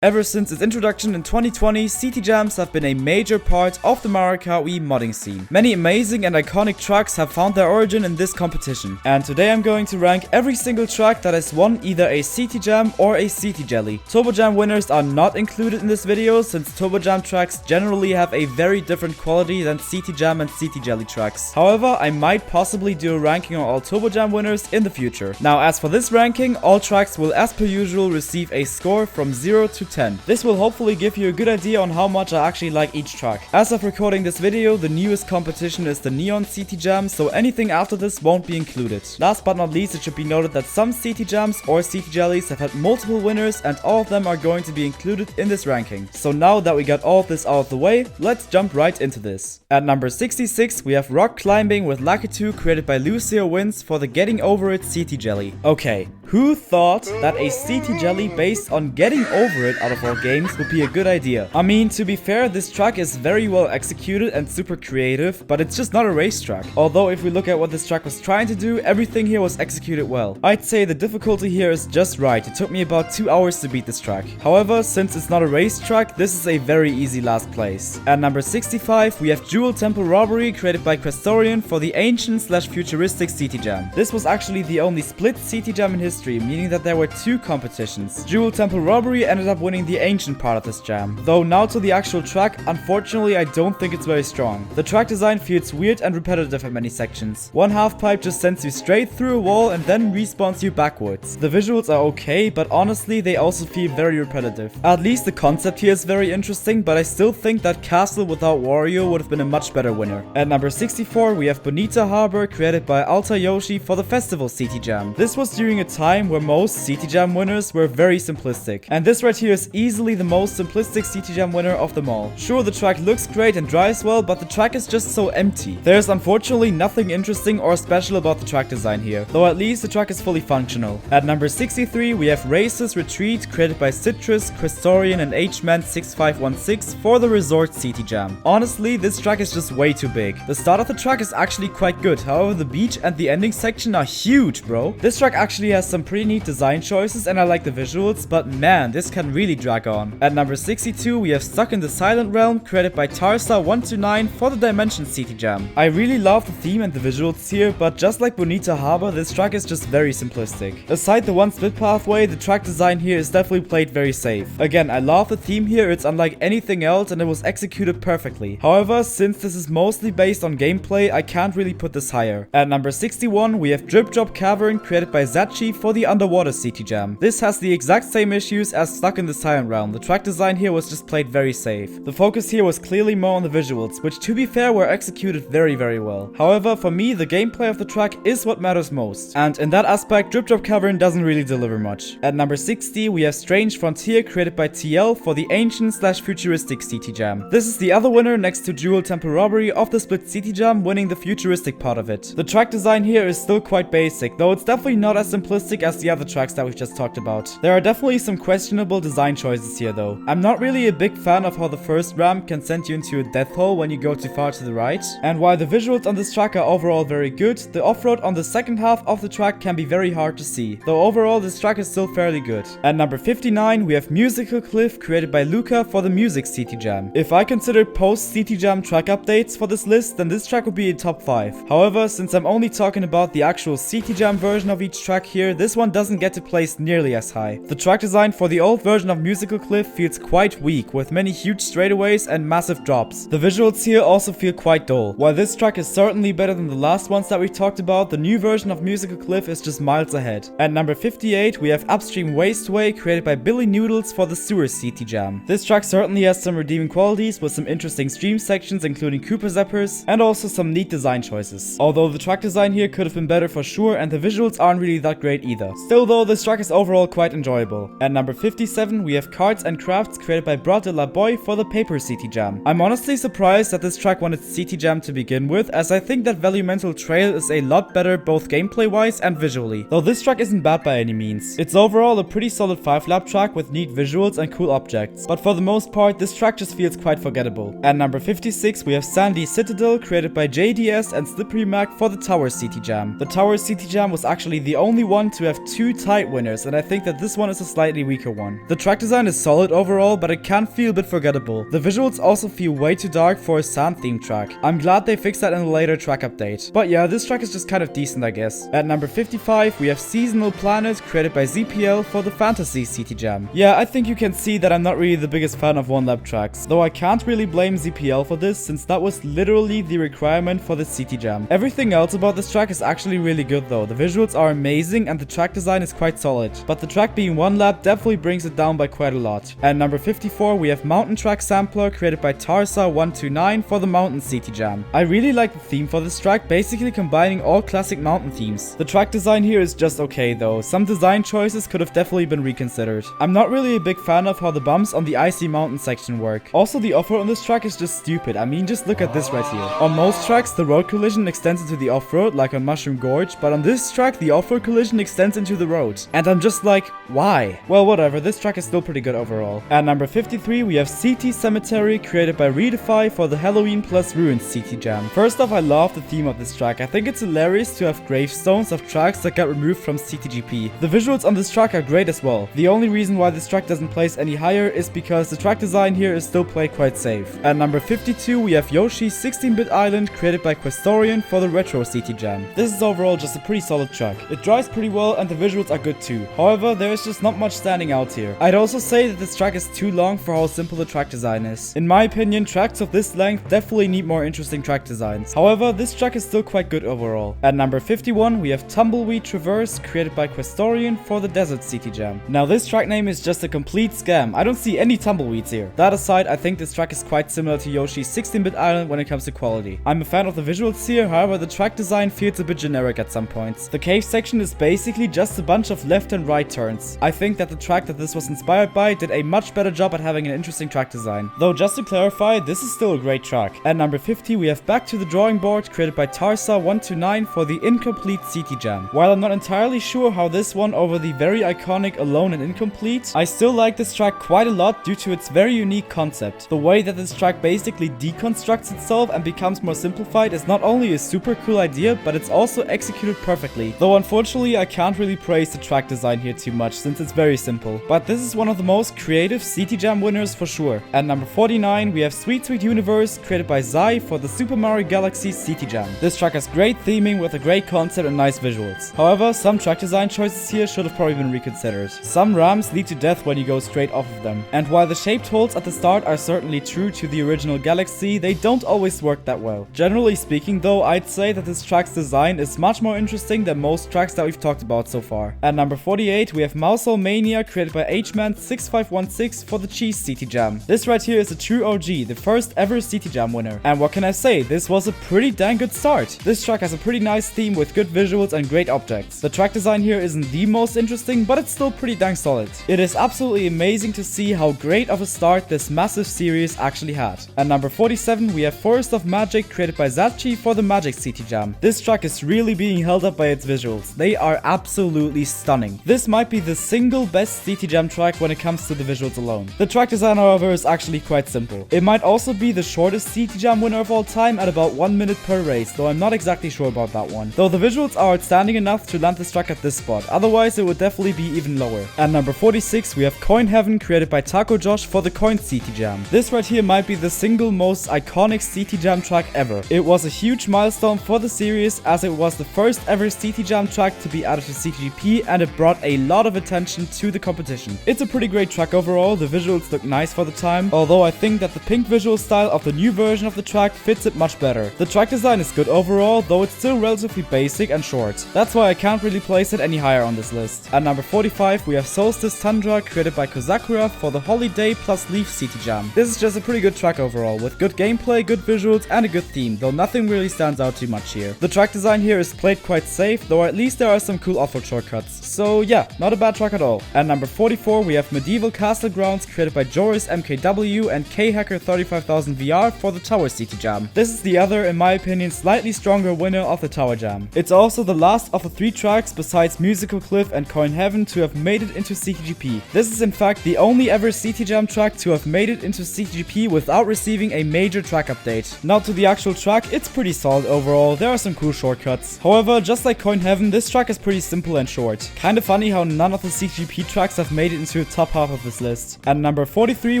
Ever since its introduction in 2020, CT Jams have been a major part of the MKWii modding scene. Many amazing and iconic tracks have found their origin in this competition. And today I'm going to rank every single track that has won either a CT Jam or a CT Jelly. Turbo Jam winners are not included in this video since Turbo Jam tracks generally have a very different quality than CT Jam and CT Jelly tracks. However, I might possibly do a ranking on all Turbo Jam winners in the future. Now, as for this ranking, all tracks will as per usual receive a score from 0 to 10. This will hopefully give you a good idea on how much I actually like each track. As of recording this video, the newest competition is the Neon CT Jam, so anything after this won't be included. Last but not least, it should be noted that some CT Jams or CT Jellies have had multiple winners and all of them are going to be included in this ranking. So now that we got all of this out of the way, let's jump right into this. At number 66, we have Rock Climbing with Lucky 2 created by Lucio Wins for the Getting Over It CT Jelly. Okay, who thought that a CT Jelly based on Getting Over It out of all games would be a good idea? I mean, to be fair, this track is very well executed and super creative, but it's just not a race track. Although if we look at what this track was trying to do, everything here was executed well. I'd say the difficulty here is just right. It took me about 2 hours to beat this track. However, since it's not a race track, this is a very easy last place. At number 65, we have Jewel Temple Robbery created by Questorian for the Ancient/Futuristic CT Jam. This was actually the only split CT Jam in history, meaning that there were two competitions. Jewel Temple Robbery ended up winning the Ancient part of this jam. Though now to the actual track, unfortunately I don't think it's very strong. The track design feels weird and repetitive at many sections. One half pipe just sends you straight through a wall and then respawns you backwards. The visuals are okay, but honestly they also feel very repetitive. At least the concept here is very interesting, but I still think that Castle without Wario would have been a much better winner. At number 64 we have Bonita Harbor created by Alta Yoshi for the Festival CT Jam. This was during a time where most CT Jam winners were very simplistic, and this right here is easily the most simplistic CT Jam winner of them all. Sure, the track looks great and drives well, but the track is just so empty. There's unfortunately nothing interesting or special about the track design here, though at least the track is fully functional. At number 63 we have Races Retreat created by Citrus, Questorian and HMan6516 for the Resort CT Jam. Honestly, this track is just way too big. The start of the track is actually quite good, however the beach and the ending section are huge, bro. This track actually has some pretty neat design choices and I like the visuals, but man, this can really drag on. At number 62 we have Stuck in the Silent Realm created by Tarsa129 for the Dimension CT Jam. I really love the theme and the visuals here, but just like Bonita Harbor, this track is just very simplistic. Aside the one split pathway, the track design here is definitely played very safe. Again, I love the theme here, it's unlike anything else and it was executed perfectly. However, since this is mostly based on gameplay, I can't really put this higher. At number 61 we have Drip Drop Cavern created by Zachi for the Underwater CT Jam. This has the exact same issues as Stuck in the Silent Realm. The track design here was just played very safe. The focus here was clearly more on the visuals, which to be fair were executed very well. However, for me the gameplay of the track is what matters most, and in that aspect Drip Drop Cavern doesn't really deliver much. At number 60 we have Strange Frontier created by TL for the Ancient/Futuristic CT Jam. This is the other winner next to Jewel Temple Robbery of the split CT Jam, winning the futuristic part of it. The track design here is still quite basic, though it's definitely not as simplistic as the other tracks that we've just talked about. There are definitely some questionable design choices here though. I'm not really a big fan of how the first ramp can send you into a death hole when you go too far to the right, and while the visuals on this track are overall very good, the off-road on the second half of the track can be very hard to see, though overall this track is still fairly good. At number 59 we have Musical Cliff created by Luca for the Music CT Jam. If I consider post CT Jam track updates for this list, then this track would be in top 5. However, since I'm only talking about the actual CT Jam version of each track here, this one doesn't get to place nearly as high. The track design for the old version of Musical Cliff feels quite weak, with many huge straightaways and massive drops. The visuals here also feel quite dull. While this track is certainly better than the last ones that we talked about, the new version of Musical Cliff is just miles ahead. At number 58 we have Upstream Wasteway created by Billy Noodles for the Sewer CT Jam. This track certainly has some redeeming qualities with some interesting stream sections including Koopa Zappers and also some neat design choices. Although the track design here could have been better for sure and the visuals aren't really that great either. Still though, this track is overall quite enjoyable. At number 57 we have Cards and Crafts created by Brat de la Boy for the Paper CT Jam. I'm honestly surprised that this track won its CT Jam to begin with, as I think that Valumental Trail is a lot better both gameplay wise and visually. Though this track isn't bad by any means. It's overall a pretty solid 5-lap track with neat visuals and cool objects, but for the most part this track just feels quite forgettable. At number 56 we have Sandy Citadel created by JDS and Slippery Mac for the Tower CT Jam. The Tower CT Jam was actually the only one to have 2 tight winners, and I think that this one is a slightly weaker one. The track track design is solid overall, but it can feel a bit forgettable. The visuals also feel way too dark for a sand themed track. I'm glad they fixed that in a later track update. But yeah, this track is just kind of decent, I guess. At number 55, we have Seasonal Planet, created by ZPL for the Fantasy City Jam. Yeah, I think you can see that I'm not really the biggest fan of one-lap tracks, though I can't really blame ZPL for this, since that was literally the requirement for the City Jam. Everything else about this track is actually really good though. The visuals are amazing and the track design is quite solid, but the track being one lap definitely brings it down by quite a lot. At number 54, we have Mountain Track Sampler, created by Tarsa129 for the Mountain City Jam. I really like the theme for this track, basically combining all classic mountain themes. The track design here is just okay though. Some design choices could have definitely been reconsidered. I'm not really a big fan of how the bumps on the icy mountain section work. Also, the off-road on this track is just stupid. I mean, just look at this right here. On most tracks, the road collision extends into the off-road, like on Mushroom Gorge, but on this track, the off-road collision extends into the road. And I'm just like, why? Well, whatever, this track is still pretty good overall. At number 53, we have CT Cemetery, created by Redefy for the Halloween plus Ruins CT Jam. First off, I love the theme of this track. I think it's hilarious to have gravestones of tracks that got removed from CTGP. The visuals on this track are great as well. The only reason why this track doesn't place any higher is because the track design here is still played quite safe. At number 52, we have Yoshi's 16-Bit Island, created by Questorian for the Retro CT Jam. This is overall just a pretty solid track. It drives pretty well and the visuals are good too. However, there is just not much standing out here. I'd also say that this track is too long for how simple the track design is. In my opinion, tracks of this length definitely need more interesting track designs. However, this track is still quite good overall. At number 51, we have Tumbleweed Traverse, created by Questorian for the Desert CT Jam. Now this track name is just a complete scam. I don't see any tumbleweeds here. That aside, I think this track is quite similar to Yoshi's 16-Bit Island when it comes to quality. I'm a fan of the visuals here, however the track design feels a bit generic at some points. The cave section is basically just a bunch of left and right turns. I think that the track that this was inspired by did a much better job at having an interesting track design. Though just to clarify, this is still a great track. At number 50, we have Back to the Drawing Board, created by Tarsa129 for the Incomplete CT Jam. While I'm not entirely sure how this won over the very iconic Alone and Incomplete, I still like this track quite a lot due to its very unique concept. The way that this track basically deconstructs itself and becomes more simplified is not only a super cool idea, but it's also executed perfectly. Though unfortunately, I can't really praise the track design here too much since it's very simple. But this is one of the most creative CT Jam winners for sure. At number 49, we have Sweet Sweet Universe, created by Zai for the Super Mario Galaxy CT Jam. This track has great theming with a great concept and nice visuals. However, some track design choices here should have probably been reconsidered. Some ramps lead to death when you go straight off of them. And while the shaped holes at the start are certainly true to the original Galaxy, they don't always work that well. Generally speaking though, I'd say that this track's design is much more interesting than most tracks that we've talked about so far. At number 48, we have Mousehole Mania, created by HMan6516 for the Cheese CT Jam. This right here is a true OG, the first ever CT Jam winner. And what can I say, this was a pretty dang good start. This track has a pretty nice theme with good visuals and great objects. The track design here isn't the most interesting, but it's still pretty dang solid. It is absolutely amazing to see how great of a start this massive series actually had. At number 47, we have Forest of Magic, created by Zachi for the Magic CT Jam. This track is really being held up by its visuals. They are absolutely stunning. This might be the single best CT Jam track when it comes to the visuals alone. The track design, however, is actually quite simple. It might also be the shortest CT Jam winner of all time at about 1 minute per race, though I'm not exactly sure about that one. Though the visuals are outstanding enough to land this track at this spot, otherwise it would definitely be even lower. At number 46, we have Coin Heaven, created by Taco Josh for the Coin CT Jam. This right here might be the single most iconic CT Jam track ever. It was a huge milestone for the series as it was the first ever CT Jam track to be added to CTGP and it brought a lot of attention to the competition. It's a pretty great track overall, the visuals look nice for the time, although I think that the pink visual style of the new version of the track fits it much better. The track design is good overall, though it's still relatively basic and short. That's why I can't really place it any higher on this list. At number 45, we have Solstice Tundra, created by Kozakura for the Holiday plus Leaf CT Jam. This is just a pretty good track overall, with good gameplay, good visuals, and a good theme, though nothing really stands out too much here. The track design here is played quite safe, though at least there are some cool off-road shortcuts. So yeah, not a bad track at all. At number 44, we have Medieval Castle Grounds, created by Joris MKW and K-Hacker 35000 VR for the Tower CT Jam. This is the other, in my opinion, slightly stronger winner of the Tower Jam. It's also the last of the 3 tracks besides Musical Cliff and Coin Heaven to have made it into CTGP. This is in fact the only ever CT Jam track to have made it into CTGP without receiving a major track update. Now to the actual track, it's pretty solid overall, there are some cool shortcuts. However, just like Coin Heaven, this track is pretty simple and short. Kinda funny how none of the CTGP tracks have made it into to the top half of this list. At number 43,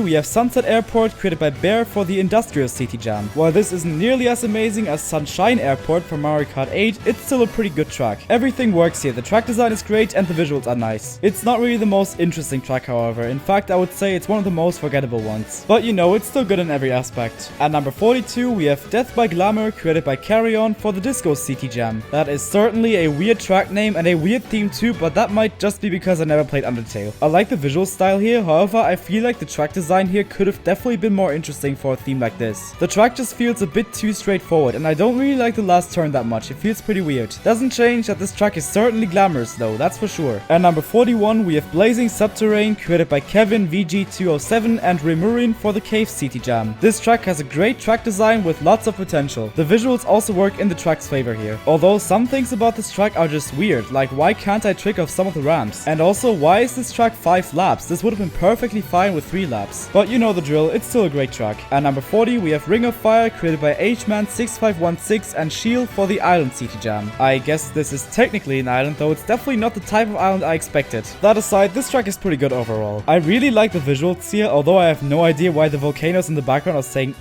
we have Sunset Airport, created by Bear for the Industrial City Jam. While this isn't nearly as amazing as Sunshine Airport from Mario Kart 8, it's still a pretty good track. Everything works here, the track design is great and the visuals are nice. It's not really the most interesting track, however. In fact, I would say it's one of the most forgettable ones. But you know, it's still good in every aspect. At number 42, we have Death by Glamour, created by Carry On for the Disco City Jam. That is certainly a weird track name and a weird theme too, but that might just be because I never played Undertale. I like the visual style here, however, I feel like the track design here could have definitely been more interesting for a theme like this. The track just feels a bit too straightforward, and I don't really like the last turn that much. It feels pretty weird. Doesn't change that this track is certainly glamorous though, that's for sure. At number 41, we have Blazing Subterrane, created by Kevin VG207 and Remurin for the Cave City Jam. This track has a great track design with lots of potential. The visuals also work in the track's favor here. Although some things about this track are just weird, like why can't I trick off some of the ramps? And also, why is this track 5 laps? This would have been perfectly fine with 3 laps. But you know the drill, it's still a great track. At number 40, we have Ring of Fire, created by HMan6516 and Shield for the Island City Jam. I guess this is technically an island, though it's definitely not the type of island I expected. That aside, this track is pretty good overall. I really like the visuals here, although I have no idea why the volcanoes in the background are saying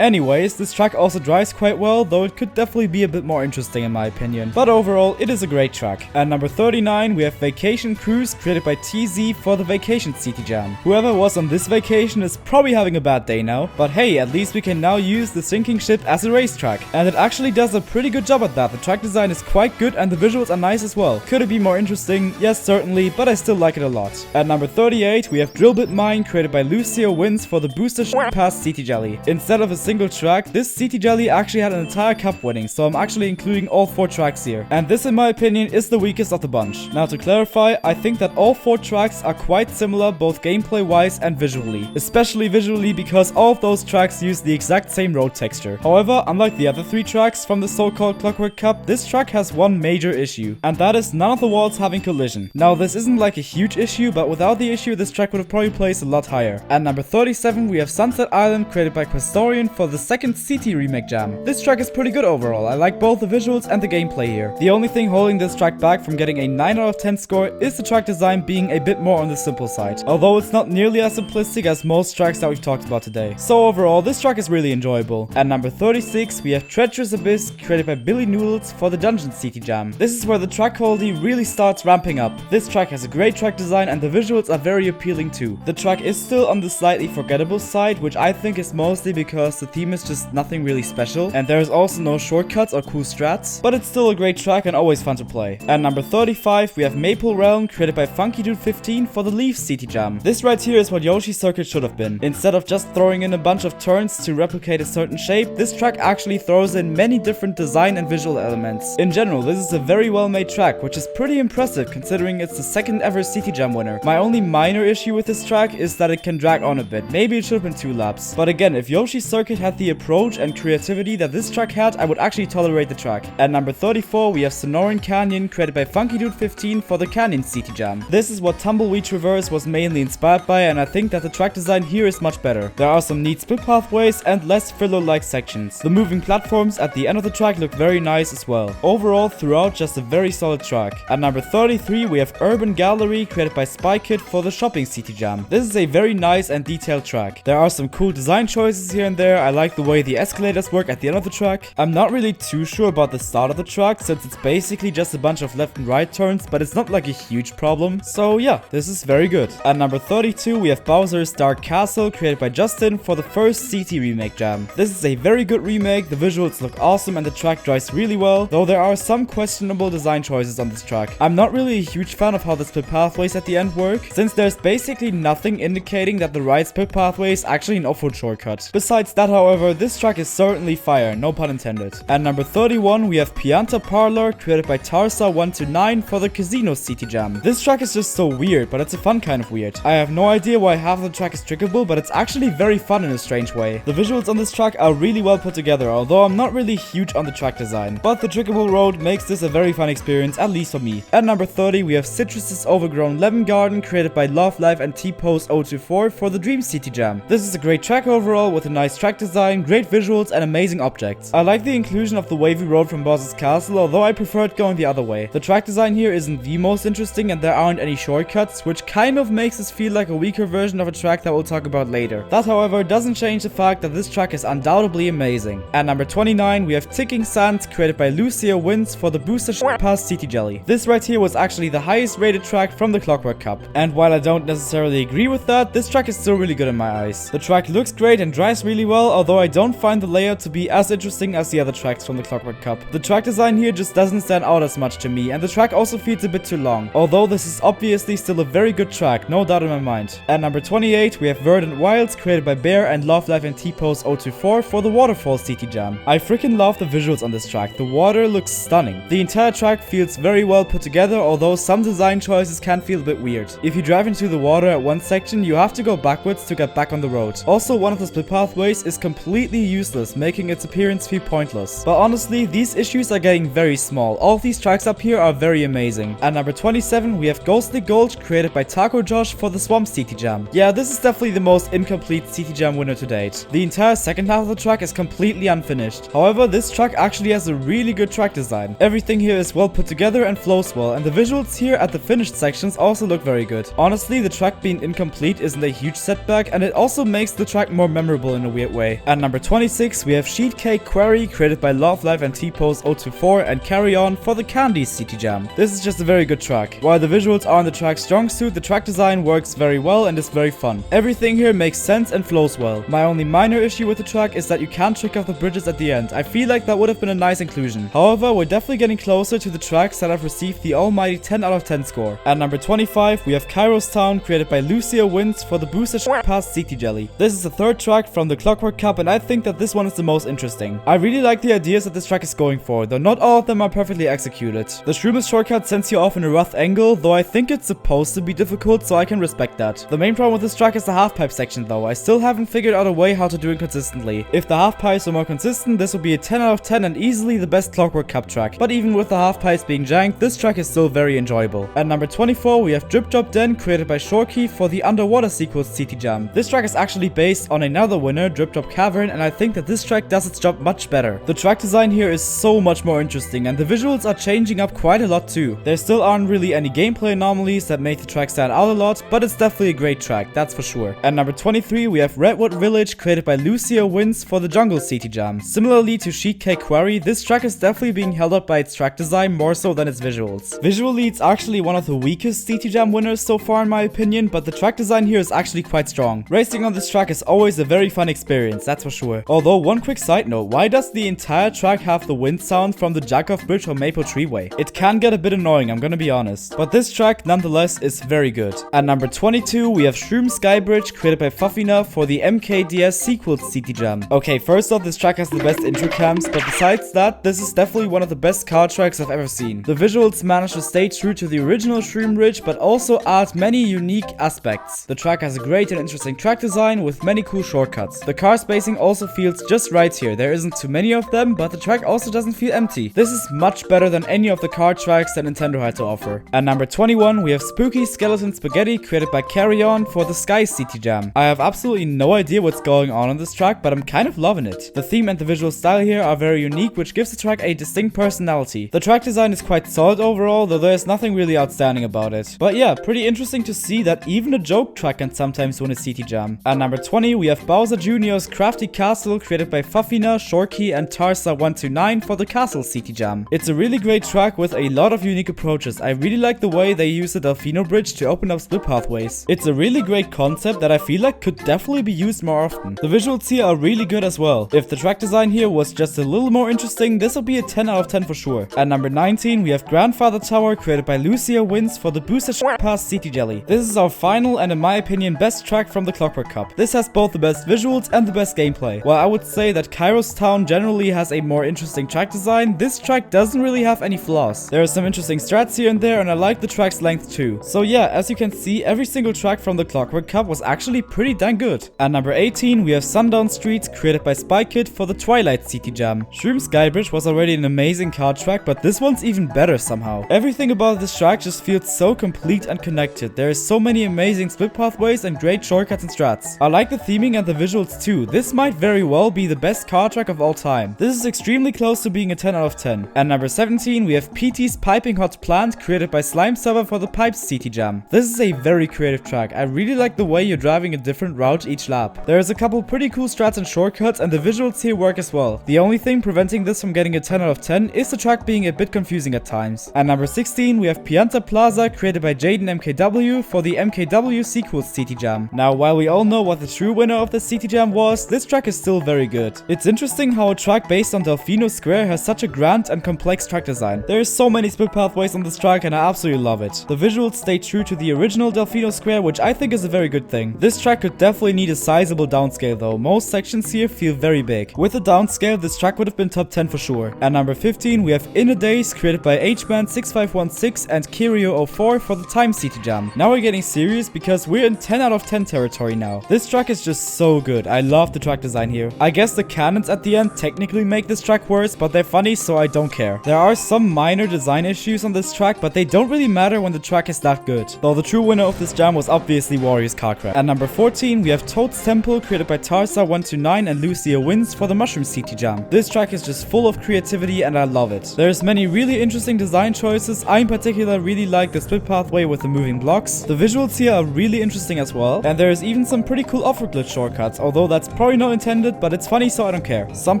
Anyways, this track also drives quite well, though it could definitely be a bit more interesting in my opinion. But overall, it is a great track. At number 39, we have Vacation Cruise, created by TZ for the Vacation City Jam. Whoever was on this vacation is probably having a bad day now, but hey, at least we can now use the sinking ship as a racetrack. And it actually does a pretty good job at that. The track design is quite good and the visuals are nice as well. Could it be more interesting? Yes, certainly, but I still like it a lot. At number 38, we have Drillbit Mine, created by Lucio Wins for the Booster Pass City Jelly. Instead of a single track, this City Jelly actually had an entire cup winning, so I'm actually including all 4 tracks here. And this, in my opinion, is the weakest of the bunch. Now to clarify, I think that all 4 tracks are quite similar both gameplay wise and visually. Especially visually because all of those tracks use the exact same road texture. However, unlike the other 3 tracks from the so-called Clockwork Cup, this track has one major issue, and that is none of the walls having collision. Now this isn't like a huge issue, but without the issue this track would have probably placed a lot higher. At number 37, we have Sunset Island, created by Questorian for the second CT Remake Jam. This track is pretty good overall. I like both the visuals and the gameplay here. The only thing holding this track back from getting a 9 out of 10 score is the track design being a bit more on the simple side, although it's not nearly as simplistic as most tracks that we've talked about today. So overall, this track is really enjoyable. At number 36, we have Treacherous Abyss, created by Billy Noodles for the Dungeon City Jam. This is where the track quality really starts ramping up. This track has a great track design and the visuals are very appealing too. The track is still on the slightly forgettable side, which I think is mostly because the theme is just nothing really special, and there is also no shortcuts or cool strats, but it's still a great track and always fun to play. At number 35, we have Maple Realm, created by Funky Dude 15 for the Leaf City Jam. This right here is what Yoshi's Circuit should have been. Instead of just throwing in a bunch of turns to replicate a certain shape, this track actually throws in many different design and visual elements. In general, this is a very well made track, which is pretty impressive considering it's the second ever City Jam winner. My only minor issue with this track is that it can drag on a bit. Maybe it should have been 2 laps. But again, if Yoshi's Circuit had the approach and creativity that this track had, I would actually tolerate the track. At number 34, we have Sonoran Canyon, created by Funky Dude 15 for the Canyon City Jam. This is what Tumbleweed Traverse was mainly inspired by, and I think that the track design here is much better. There are some neat split pathways and less filler-like sections. The moving platforms at the end of the track look very nice as well. Overall, throughout, just a very solid track. At number 33, we have Urban Gallery, created by Spy Kid for the Shopping City Jam. This is a very nice and detailed track. There are some cool design choices here and there. I like the way the escalators work at the end of the track. I'm not really too sure about the start of the track, since it's basically just a bunch of left and right turns, but it's not like a huge problem. So yeah, this is very good. At number 32, we have Bowser's Dark Castle, created by Justin for the first CT Remake Jam. This is a very good remake, the visuals look awesome and the track drives really well, though there are some questionable design choices on this track. I'm not really a huge fan of how the split pathways at the end work, since there's basically nothing indicating that the right split pathway is actually an off-road shortcut. Besides that, however, this track is certainly fire, no pun intended. At number 31, we have Pianta Parlor, created by Tarsa129 for the Casino City Jam. This track is just so weird, but it's a fun kind of weird. I have no idea why half of the track is trickable, but it's actually very fun in a strange way. The visuals on this track are really well put together, although I'm not really huge on the track design. But the trickable road makes this a very fun experience, at least for me. At number 30, we have Citrus's Overgrown Lemon Garden, created by Love Life and T-Pose 024 for the Dream City Jam. This is a great track overall with a nice track track design, great visuals, and amazing objects. I like the inclusion of the wavy road from Boss's Castle, although I preferred going the other way. The track design here isn't the most interesting and there aren't any shortcuts, which kind of makes this feel like a weaker version of a track that we'll talk about later. That, however, doesn't change the fact that this track is undoubtedly amazing. At number 29, we have Ticking Sand, created by Lucia Wins for the Booster Pass City Jelly. This right here was actually the highest rated track from the Clockwork Cup. And while I don't necessarily agree with that, this track is still really good in my eyes. The track looks great and drives really well, although I don't find the layout to be as interesting as the other tracks from the Clockwork Cup. The track design here just doesn't stand out as much to me, and the track also feels a bit too long. Although this is obviously still a very good track, no doubt in my mind. At number 28, we have Verdant Wilds, created by Bear and Love Life and T-Pose 024 for the Waterfall City Jam. I freaking love the visuals on this track. The water looks stunning. The entire track feels very well put together, although some design choices can feel a bit weird. If you drive into the water at one section, you have to go backwards to get back on the road. Also, one of the split pathways is completely useless, making its appearance feel pointless. But honestly, these issues are getting very small. All of these tracks up here are very amazing. At number 27, we have Ghostly Gulch, created by Taco Josh for the Swamp City Jam. Yeah, this is definitely the most incomplete City Jam winner to date. The entire second half of the track is completely unfinished. However, this track actually has a really good track design. Everything here is well put together and flows well, and the visuals here at the finished sections also look very good. Honestly, the track being incomplete isn't a huge setback, and it also makes the track more memorable in a weird way. At number 26, we have Sheet Cake Query, created by Love Life and T-Pose 024 and Carry On for the Candy City Jam. This is just a very good track. While the visuals aren't the track's strong suit, the track design works very well and is very fun. Everything here makes sense and flows well. My only minor issue with the track is that you can't trick off the bridges at the end. I feel like that would have been a nice inclusion. However, we're definitely getting closer to the tracks that have received the almighty 10 out of 10 score. At number 25, we have Kairos Town, created by Lucia Wins for the Booster Pass City Jelly. This is the third track from the Clockwork Cup, and I think that this one is the most interesting. I really like the ideas that this track is going for, though not all of them are perfectly executed. The Shroomus shortcut sends you off in a rough angle, though I think it's supposed to be difficult, so I can respect that. The main problem with this track is the half-pipe section though. I still haven't figured out a way how to do it consistently. If the half-pipes were more consistent, this would be a 10 out of 10 and easily the best Clockwork Cup track. But even with the half-pipes being janked, this track is still very enjoyable. At number 24, we have Drip Drop Den, created by Shorkey for the Underwater Sequels City Jam. This track is actually based on another winner, Drip Drop Cavern, and I think that this track does its job much better. The track design here is so much more interesting, and the visuals are changing up quite a lot too. There still aren't really any gameplay anomalies that make the track stand out a lot, but it's definitely a great track, that's for sure. At number 23, we have Redwood Village, created by Lucia Wins for the Jungle City Jam. Similarly to Sheet Cake Quarry, this track is definitely being held up by its track design more so than its visuals. Visually, it's actually one of the weakest City Jam winners so far in my opinion, but the track design here is actually quite strong. Racing on this track is always a very fun experience, that's for sure. Although, one quick side note, why does the entire track have the wind sound from the Jack-Off Bridge or Maple Treeway? It can get a bit annoying, I'm gonna be honest. But this track, nonetheless, is very good. At number 22, we have Shroom Skybridge, created by Fuffina for the MKDS Sequels City Jam. Okay, first off, this track has the best intro cams, but besides that, this is definitely one of the best car tracks I've ever seen. The visuals manage to stay true to the original Shroom Ridge, but also add many unique aspects. The track has a great and interesting track design with many cool shortcuts. The car spacing also feels just right here. There isn't too many of them, but the track also doesn't feel empty. This is much better than any of the car tracks that Nintendo had to offer. At number 21, we have Spooky Skeleton Spaghetti, created by Carry On for the Sky City Jam. I have absolutely no idea what's going on this track, but I'm kind of loving it. The theme and the visual style here are very unique, which gives the track a distinct personality. The track design is quite solid overall, though there's nothing really outstanding about it. But yeah, pretty interesting to see that even a joke track can sometimes win a City Jam. At number 20, we have Bowser Jr.'s Crafty Castle, created by Fuffina, Shorkey, and Tarsa129 for the Castle City Jam. It's a really great track with a lot of unique approaches. I really like the way they use the Delfino Bridge to open up split pathways. It's a really great concept that I feel like could definitely be used more often. The visuals here are really good as well. If the track design here was just a little more interesting, this will be a 10 out of 10 for sure. At number 19, we have Grandfather Tower, created by Lucia Wins for the Booster Pass City Jelly. This is our final and in my opinion best track from the Clockwork Cup. This has both the best visuals and the best gameplay. While I would say that Kairos Town generally has a more interesting track design, this track doesn't really have any flaws. There are some interesting strats here and there, and I like the track's length too. So yeah, as you can see, every single track from the Clockwork Cup was actually pretty dang good. At number 18, we have Sundown Streets, created by Spy Kid for the Twilight City Jam. Shroom Skybridge was already an amazing car track, but this one's even better somehow. Everything about this track just feels so complete and connected. There is so many amazing split pathways and great shortcuts and strats. I like the theming and the visuals too. 2, this might very well be the best car track of all time. This is extremely close to being a 10 out of 10. And number 17, we have PT's Piping Hot Plant, created by Slime Server for the Pipes City Jam. This is a very creative track. I really like the way you're driving a different route each lap. There's a couple pretty cool strats and shortcuts, and the visuals here work as well. The only thing preventing this from getting a 10 out of 10 is the track being a bit confusing at times. And number 16, we have Pianta Plaza, created by Jaden MKW for the MKW Sequels City Jam. Now, while we all know what the true winner of the City Jam was, this track is still very good. It's interesting how a track based on Delfino Square has such a grand and complex track design. There's so many split pathways on this track and I absolutely love it. The visuals stay true to the original Delfino Square, which I think is a very good thing. This track could definitely need a sizable downscale though. Most sections here feel very big. With a downscale, this track would have been top 10 for sure. At number 15, we have In a Days, created by HMan6516 and Kirio04 for the Time City Jam. Now we're getting serious because we're in 10 out of 10 territory now. This track is just so good. I love the track design here. I guess the cannons at the end technically make this track worse, but they're funny, so I don't care. There are some minor design issues on this track, but they don't really matter when the track is that good. Though the true winner of this jam was obviously Warriors Car Crash. At number 14, we have Toad's Temple, created by Tarsa129 and Lucia Wins for the Mushroom City Jam. This track is just full of creativity and I love it. There's many really interesting design choices. I in particular really like the split pathway with the moving blocks. The visuals here are really interesting as well, and there's even some pretty cool off-road glitch shortcuts, although that's probably not intended, but it's funny so I don't care. Some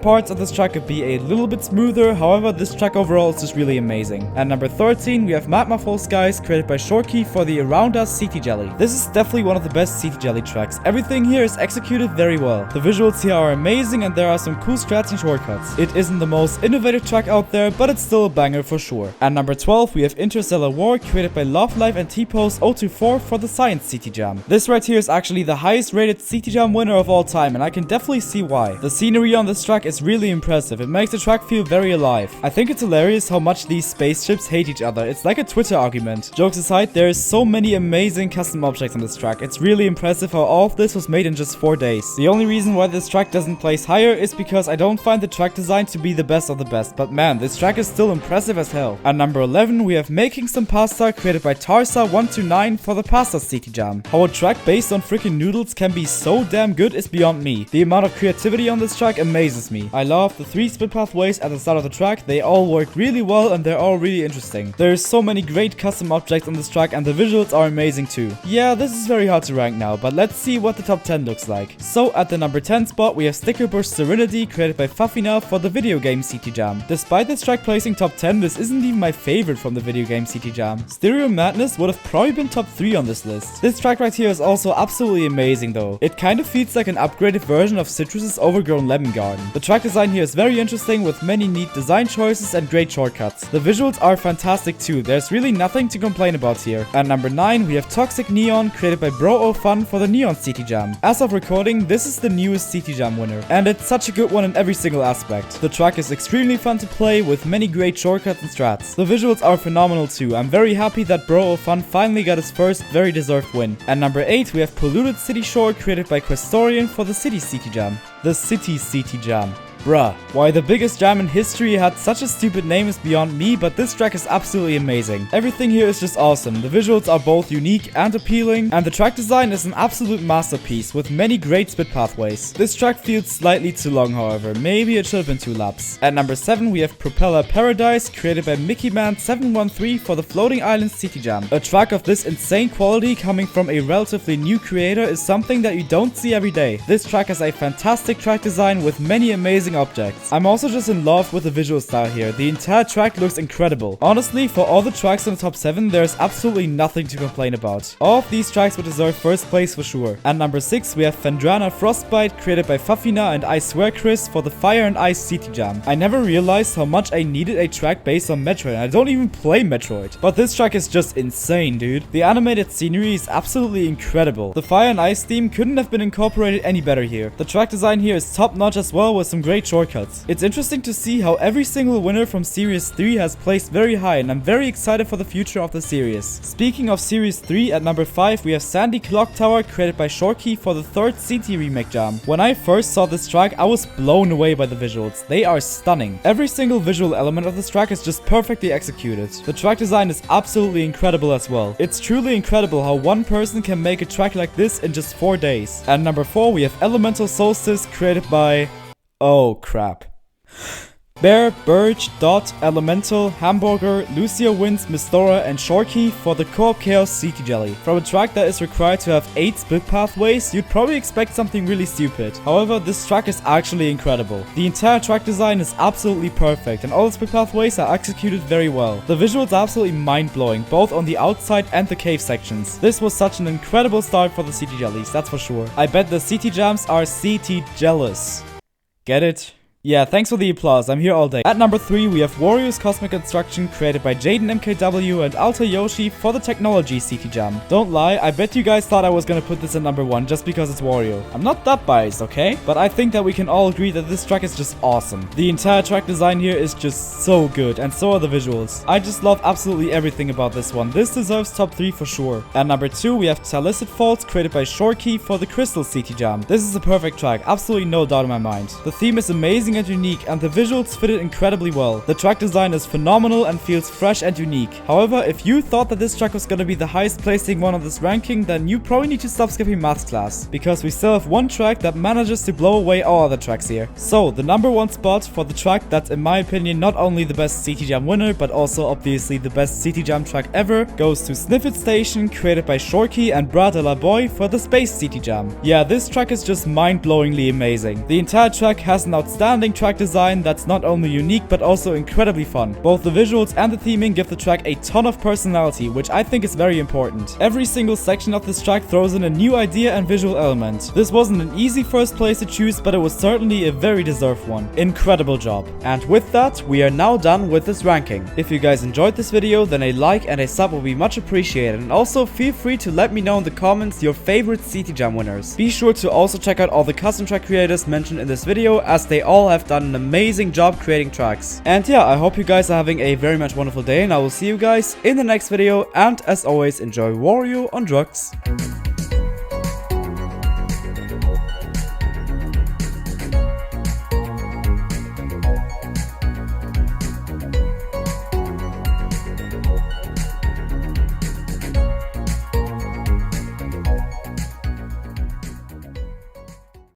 parts of this track could be a little bit smoother, however this track overall is just really amazing. At number 13, we have Magma Fall Skies, created by Shorkey for the Around Us City Jelly. This is definitely one of the best City Jelly tracks. Everything here is executed very well. The visuals here are amazing and there are some cool strats and shortcuts. It isn't the most innovative track out there, but it's still a banger for sure. At number 12, we have Interstellar War, created by Love Life and T-Pose 024 for the Science City Jam. This right here is actually the highest rated City Jam winner of all time, and I can definitely see why. The scenery on this track is really impressive. It makes the track feel very alive. I think it's hilarious how much these spaceships hate each other. It's like a Twitter argument. Jokes aside, there is so many amazing custom objects on this track. It's really impressive how all of this was made in just 4 days. The only reason why this track doesn't place higher is because I don't find the track design to be the best of the best, but man, this track is still impressive as hell. At number 11, we have Making Some Pasta, created by Tarsa129 for the Pasta City Jam. How a track based on freaking noodles can be so damn good is beyond me. The amount of creativity on this track amazes me. I love the 3 split pathways at the start of the track. They all work really well and they're all really interesting. There's so many great custom objects on this track and the visuals are amazing too. Yeah, this is very hard to rank now, but let's see what the top 10 looks like. So at the number 10 spot, we have Sticker Bush Serenity, created by Fafina for the Video Game City Jam. Despite this track placing top 10, this isn't even my favorite from the Video Game City Jam. Stereo Madness would have probably been top 3 on this list. This track right here is also absolutely amazing though. It kind of feels like an upgraded version of Citrus's Overgrown Lemon Garden. The track design here is very interesting with many neat design choices and great shortcuts. The visuals are fantastic too. There's really nothing to complain about here. At number 9, we have Toxic Neon, created by Bro-O-Fun for the Neon City Jam. As of recording, this is the newest City Jam winner, and it's such a good one in every single aspect. The track is extremely fun to play with many great shortcuts and strats. The visuals are phenomenal too. I'm very happy that Bro-O-Fun finally got his first very deserved win. At number 8, we have Polluted City Shore, created by Questorian for the City City Jam. The City City Jam. Bruh, why the biggest jam in history had such a stupid name is beyond me, but this track is absolutely amazing. Everything here is just awesome. The visuals are both unique and appealing, and the track design is an absolute masterpiece with many great split pathways. This track feels slightly too long, however. Maybe it should have been 2 laps. At number 7, we have Propeller Paradise, created by MickeyMan713 for the Floating Islands City Jam. A track of this insane quality coming from a relatively new creator is something that you don't see every day. This track has a fantastic track design with many amazing objects. I'm also just in love with the visual style here. The entire track looks incredible. Honestly, for all the tracks in the top 7, there's absolutely nothing to complain about. All of these tracks would deserve first place for sure. At number 6, we have Fendrana Frostbite, created by Fafina and I Swear Chris for the Fire and Ice City Jam. I never realized how much I needed a track based on Metroid, and I don't even play Metroid. But this track is just insane, dude. The animated scenery is absolutely incredible. The Fire and Ice theme couldn't have been incorporated any better here. The track design here is top notch as well, with some great perfect shortcuts. It's interesting to see how every single winner from Series 3 has placed very high, and I'm very excited for the future of the series. Speaking of Series 3, at number 5 we have Sandy Clock Tower, created by Shorkey for the 3rd CT Remake Jam. When I first saw this track, I was blown away by the visuals. They are stunning. Every single visual element of this track is just perfectly executed. The track design is absolutely incredible as well. It's truly incredible how one person can make a track like this in just 4 days. At number 4 we have Elemental Solstice, created by... oh crap. Bear, Birch, Dot, Elemental, Hamburger, Lucio Wins, Mistora, and Shorkey for the Co-op Chaos CT Jelly. From a track that is required to have 8 split pathways, you'd probably expect something really stupid. However, this track is actually incredible. The entire track design is absolutely perfect, and all the split pathways are executed very well. The visuals are absolutely mind-blowing, both on the outside and the cave sections. This was such an incredible start for the CT Jellies, that's for sure. I bet the CT Jams are CT jealous. Get it? Yeah, thanks for the applause, I'm here all day. At number 3 we have Warriors Cosmic Instruction, created by Jaden MKW and Alta Yoshi for the Technology CT Jam. Don't lie, I bet you guys thought I was gonna put this at number 1 just because it's Wario. I'm not that biased, okay? But I think that we can all agree that this track is just awesome. The entire track design here is just so good, and so are the visuals. I just love absolutely everything about this one. This deserves top 3 for sure. At number 2 we have Talisted Faults, created by Shorkey for the Crystal CT Jam. This is a perfect track, absolutely no doubt in my mind. The theme is amazing and unique, and the visuals fit it incredibly well. The track design is phenomenal and feels fresh and unique. However, if you thought that this track was gonna be the highest placing one on this ranking, then you probably need to stop skipping maths class, because we still have one track that manages to blow away all other tracks here. So, the number 1 spot for the track that's in my opinion not only the best CT Jam winner, but also obviously the best CT Jam track ever, goes to Sniffit Station, created by Shorkey and Brad La Boy for the Space CT Jam. Yeah, this track is just mind-blowingly amazing. The entire track has an outstanding track design that's not only unique but also incredibly fun. Both the visuals and the theming give the track a ton of personality, which I think is very important. Every single section of this track throws in a new idea and visual element. This wasn't an easy first place to choose, but it was certainly a very deserved one. Incredible job. And with that, we are now done with this ranking. If you guys enjoyed this video, then a like and a sub will be much appreciated, and also feel free to let me know in the comments your favorite CT Jam winners. Be sure to also check out all the custom track creators mentioned in this video, as they all have done an amazing job creating tracks. And yeah, I hope you guys are having a very much wonderful day, and I will see you guys in the next video, and as always, enjoy Wario on drugs.